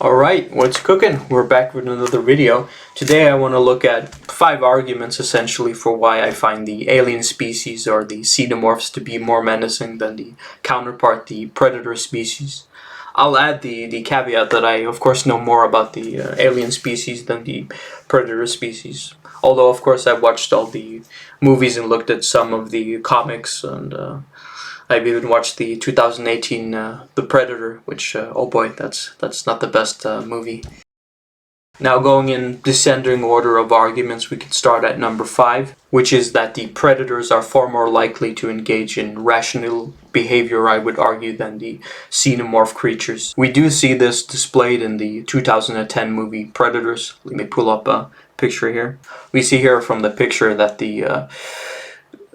Alright, what's cooking? We're back with another video. Today I want to look at 5 arguments essentially for why I find the alien species or the xenomorphs to be more menacing than the counterpart, the predator species. I'll add the caveat that I of course know more about the alien species than the predator species. Although of course I've watched all the movies and looked at some of the comics, and I've even watched the 2018 The Predator, which oh boy, that's not the best movie. Now, going in descending order of arguments, we could start at number 5, which is that the predators are far more likely to engage in rational behavior, I would argue, than the xenomorph creatures. We do see this displayed in the 2010 movie Predators. Let me pull up a picture here. We see here from the picture that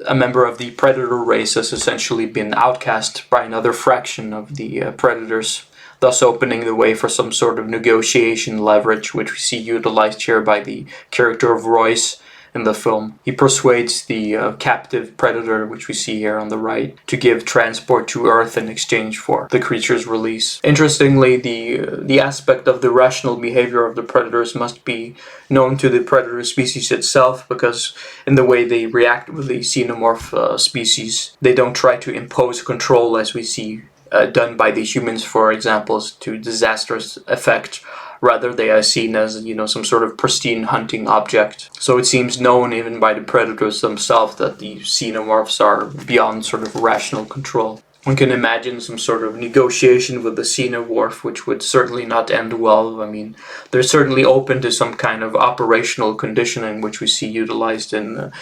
a member of the predator race has essentially been outcast by another fraction of the predators, thus opening the way for some sort of negotiation leverage, which we see utilized here by the character of Royce in the film. He persuades the captive predator, which we see here on the right, to give transport to Earth in exchange for the creature's release. Interestingly, the aspect of the rational behavior of the predators must be known to the predator species itself, because in the way they react with the xenomorph species, they don't try to impose control as we see done by the humans, for example, to disastrous effect. Rather, they are seen as, some sort of pristine hunting object. So it seems known even by the predators themselves that the xenomorphs are beyond sort of rational control. One can imagine some sort of negotiation with the xenomorph, which would certainly not end well. I mean, they're certainly open to some kind of operational conditioning, which we see utilized in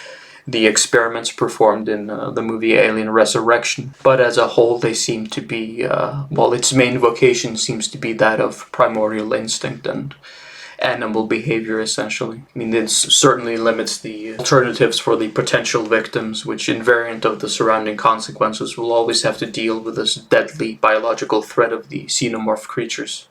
the experiments performed in the movie Alien Resurrection. But as a whole, they seem to be, its main vocation seems to be that of primordial instinct and animal behavior, essentially. I mean, this certainly limits the alternatives for the potential victims, which, invariant of the surrounding consequences, will always have to deal with this deadly biological threat of the xenomorph creatures.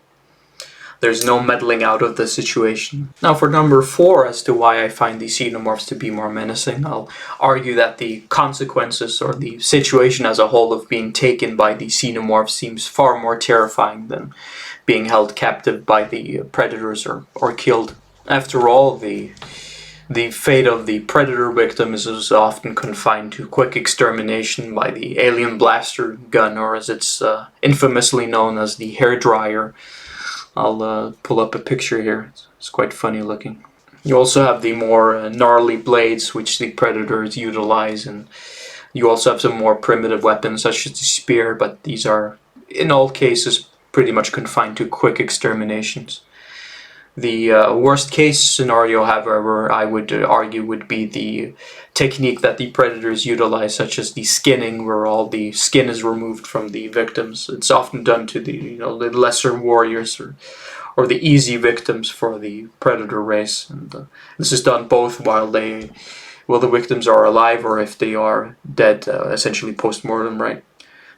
There's no meddling out of the situation. Now, for number 4, as to why I find the xenomorphs to be more menacing, I'll argue that the consequences or the situation as a whole of being taken by the xenomorph seems far more terrifying than being held captive by the predators or killed. After all, the fate of the predator victim is often confined to quick extermination by the alien blaster gun, or as it's infamously known as the hairdryer. I'll pull up a picture here. It's quite funny looking. You also have the more gnarly blades which the predators utilize, and you also have some more primitive weapons such as the spear, but these are in all cases pretty much confined to quick exterminations. The worst case scenario, however, I would argue would be the technique that the predators utilize, such as the skinning, where all the skin is removed from the victims. It's often done to the the lesser warriors or the easy victims for the predator race, and this is done both while the victims are alive or if they are dead, essentially post-mortem, right?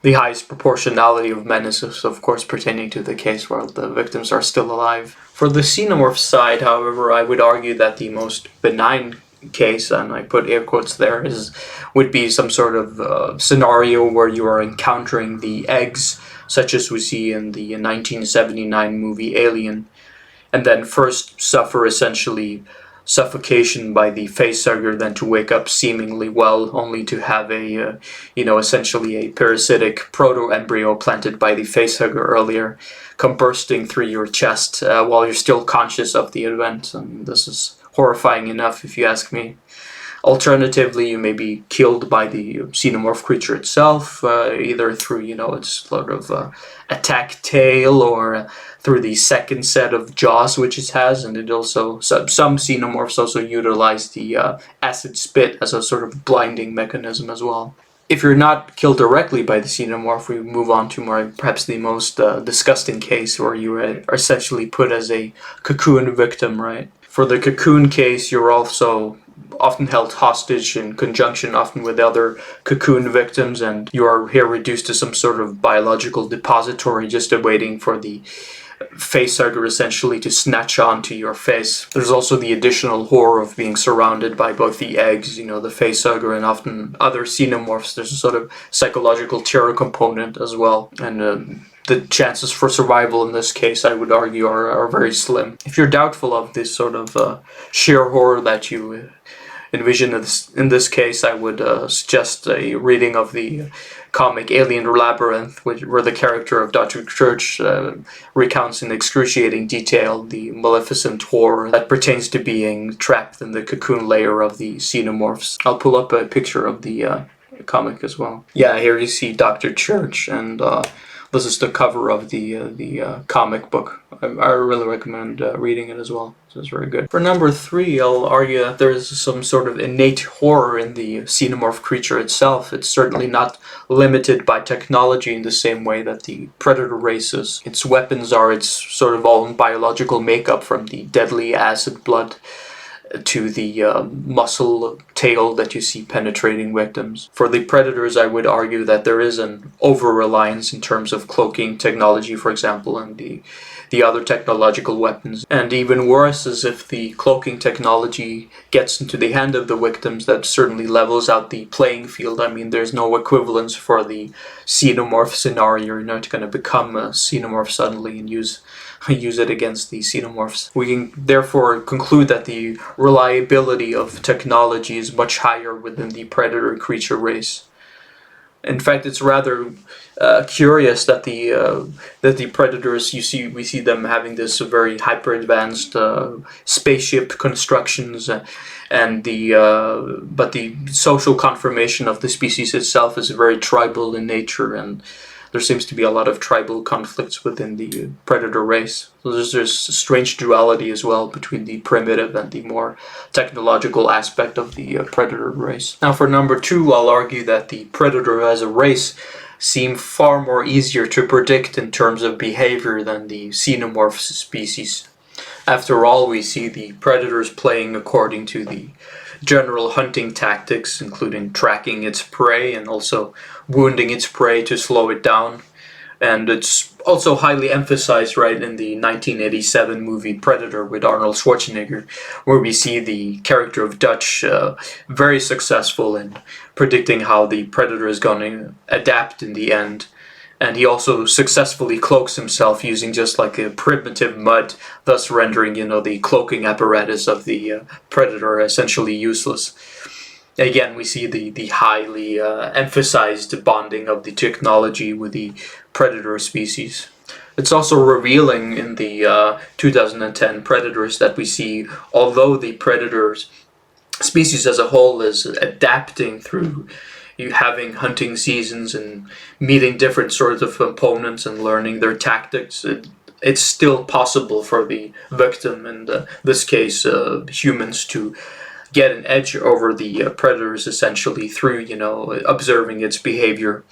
The highest proportionality of menace is, of course, pertaining to the case where the victims are still alive. For the xenomorph side, however, I would argue that the most benign case, and I put air quotes there, would be some sort of scenario where you are encountering the eggs, such as we see in the 1979 movie Alien, and then first suffer essentially suffocation by the facehugger, then to wake up seemingly well, only to have essentially a parasitic proto-embryo planted by the facehugger earlier come bursting through your chest while you're still conscious of the event. And this is horrifying enough, if you ask me. Alternatively, you may be killed by the xenomorph creature itself, either through, its sort of attack tail, or through the second set of jaws which it has, and it also, some xenomorphs also utilize the acid spit as a sort of blinding mechanism as well. If you're not killed directly by the xenomorph, we move on to perhaps the most disgusting case, where you are essentially put as a cocoon victim, right? For the cocoon case, you're also often held hostage in conjunction often with other cocoon victims, and you are here reduced to some sort of biological depository, just awaiting for the facehugger essentially to snatch onto your face. There's also the additional horror of being surrounded by both the eggs, the facehugger, and often other xenomorphs. There's a sort of psychological terror component as well, and the chances for survival in this case, I would argue, are very slim. If you're doubtful of this sort of sheer horror that you envision in this case, I would suggest a reading of the comic Alien Labyrinth, where the character of Dr. Church recounts in excruciating detail the maleficent horror that pertains to being trapped in the cocoon layer of the xenomorphs. I'll pull up a picture of the comic as well. Yeah, here you see Dr. Church, and this is the cover of the comic book. I really recommend reading it as well. So it's very good. For number 3, I'll argue that there is some sort of innate horror in the xenomorph creature itself. It's certainly not limited by technology in the same way that the predator race is. Its weapons are its sort of own biological makeup, from the deadly acid blood to the muscle tail that you see penetrating victims. For the predators, I would argue that there is an over-reliance in terms of cloaking technology, for example, and the other technological weapons. And even worse is if the cloaking technology gets into the hand of the victims, that certainly levels out the playing field. I mean, there's no equivalence for the xenomorph scenario. You're not going to become a xenomorph suddenly and use it against the xenomorphs. We can therefore conclude that the reliability of technology is much higher within the predator creature race. In fact, it's rather curious that the predators we see them having this very hyper advanced spaceship constructions, and but the social conformation of the species itself is very tribal in nature, and there seems to be a lot of tribal conflicts within the predator race. So there's a strange duality as well between the primitive and the more technological aspect of the predator race. Now for number 2, I'll argue that the predator as a race seem far more easier to predict in terms of behavior than the xenomorph species. After all, we see the predators playing according to the general hunting tactics, including tracking its prey and also wounding its prey to slow it down. And it's also highly emphasized right in the 1987 movie Predator with Arnold Schwarzenegger, where we see the character of Dutch very successful in predicting how the predator is going to adapt in the end. And he also successfully cloaks himself using just like a primitive mud, thus rendering, the cloaking apparatus of the predator essentially useless. Again, we see the highly emphasized bonding of the technology with the predator species. It's also revealing in the 2010 Predators that we see, although the predators species as a whole is adapting through you having hunting seasons and meeting different sorts of opponents and learning their tactics, it's still possible for the victim, in this case humans, to get an edge over the predators essentially through, observing its behavior.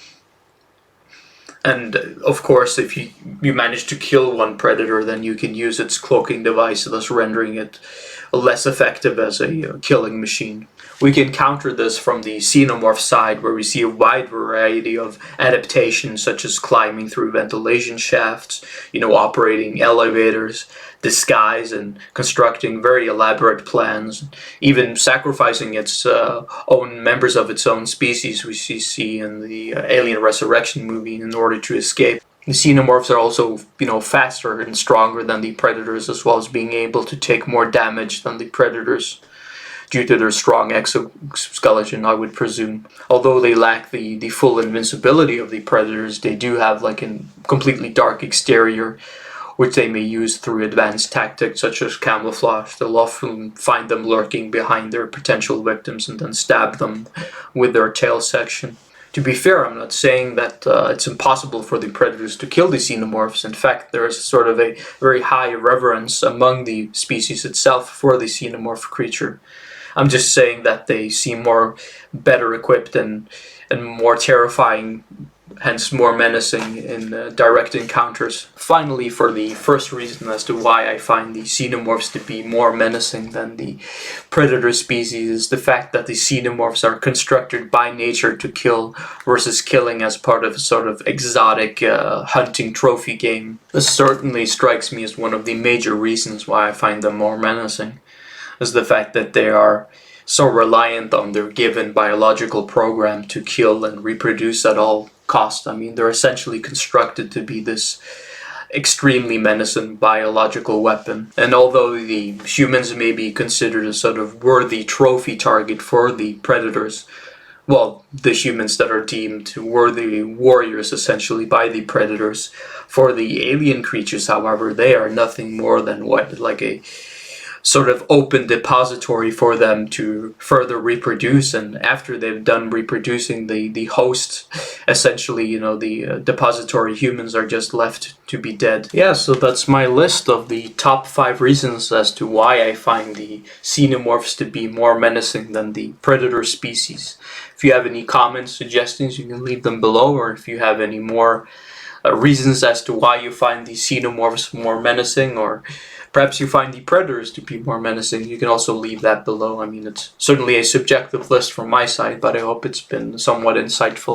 And of course, if you manage to kill one predator, then you can use its cloaking device, thus rendering it less effective as a killing machine. We can counter this from the xenomorph side, where we see a wide variety of adaptations, such as climbing through ventilation shafts, operating elevators, disguise, and constructing very elaborate plans, even sacrificing its own members of its own species, which we see in the Alien Resurrection movie, in order to escape. The xenomorphs are also, faster and stronger than the predators, as well as being able to take more damage than the predators, due to their strong exoskeleton, I would presume. Although they lack the full invincibility of the predators, they do have like a completely dark exterior, which they may use through advanced tactics such as camouflage. They'll often find them lurking behind their potential victims and then stab them with their tail section. To be fair, I'm not saying that it's impossible for the predators to kill the xenomorphs. In fact, there is sort of a very high reverence among the species itself for the xenomorph creature. I'm just saying that they seem better equipped and more terrifying, hence more menacing in direct encounters. Finally, for the first reason as to why I find the xenomorphs to be more menacing than the predator species is the fact that the xenomorphs are constructed by nature to kill, versus killing as part of a sort of exotic hunting trophy game. This certainly strikes me as one of the major reasons why I find them more menacing, is the fact that they are so reliant on their given biological program to kill and reproduce at all cost. I mean, they're essentially constructed to be this extremely menacing biological weapon. And although the humans may be considered a sort of worthy trophy target for the predators, well, the humans that are deemed worthy warriors essentially by the predators, for the alien creatures, however, they are nothing more than what, like a sort of open depository for them to further reproduce. And after they've done reproducing, the host, essentially, the depository humans are just left to be dead. Yeah, so that's my list of the top 5 reasons as to why I find the xenomorphs to be more menacing than the predator species. If you have any comments, suggestions, you can leave them below, or if you have any more reasons as to why you find the xenomorphs more menacing, or perhaps you find the predators to be more menacing, you can also leave that below. I mean, it's certainly a subjective list from my side, but I hope it's been somewhat insightful.